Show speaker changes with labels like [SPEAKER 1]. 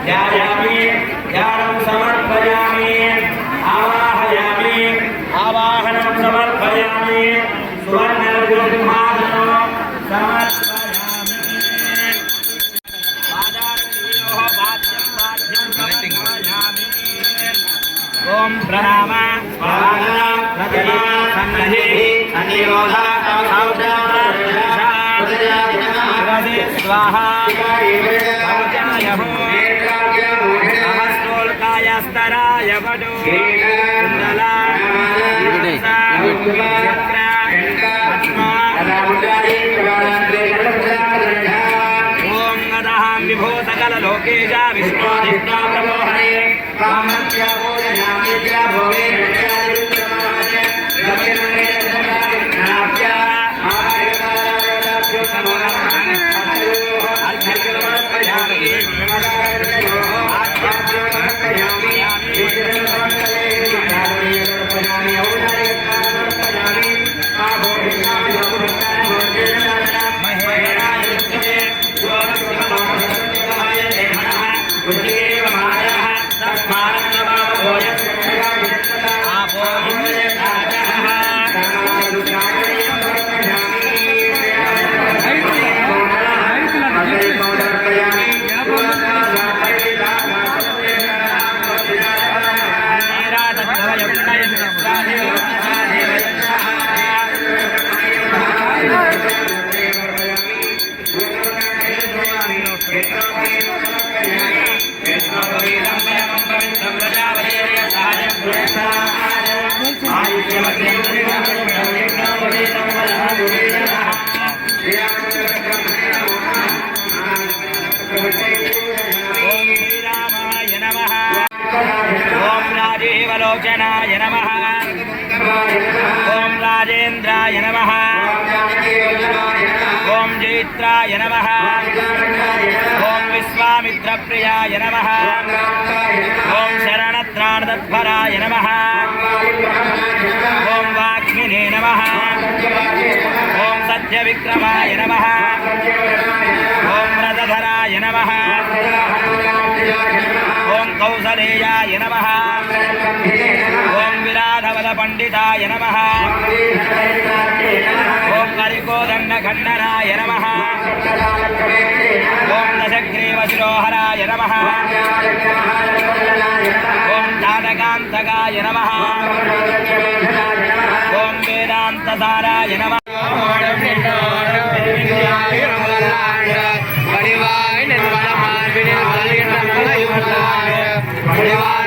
[SPEAKER 1] ध्यायामि ध्यानं समर्पयामि आवाहयामि आवाहनं समर्पयामि सुवर्णरजोसिंहासनं समर्पयामि पादारवियोः वाद्यं समर्पयामि ओम प्रणाम स्वाहा प्रतिमा सन्नहि सन्निरोधा स्वाहा सहस्रोल्कायस्तराय वडो कुण्डला ओम नदहं विभो सकल लोकेशा विष्णोधिष्ठा प्रभो हरे कामस्य पूजयामि च भोगे लोचनाय नमः ओम राजेन्द्राय नमः ओम जैत्राय नमः ओम विश्वामित्रप्रियाय नमः ओम शरणत्राणतत्पराय नमः ओम वाग्मिने नमः ओम सत्यविक्रमाय नमः ओम रथधराय नमः ओम कौसलेयाय नमः ओम विराधवल पंडिताय नमः ओम करिकोदंडखण्डनाय नमः ओम दशग्रीव शिरोहराय नमः ओम जातकान्तकाय नमः ओम वेदान्तसाराय नमः
[SPEAKER 2] வடிவாய் நண்பனமான் வினில் வளர்கின்ற மலையுள்ளாய்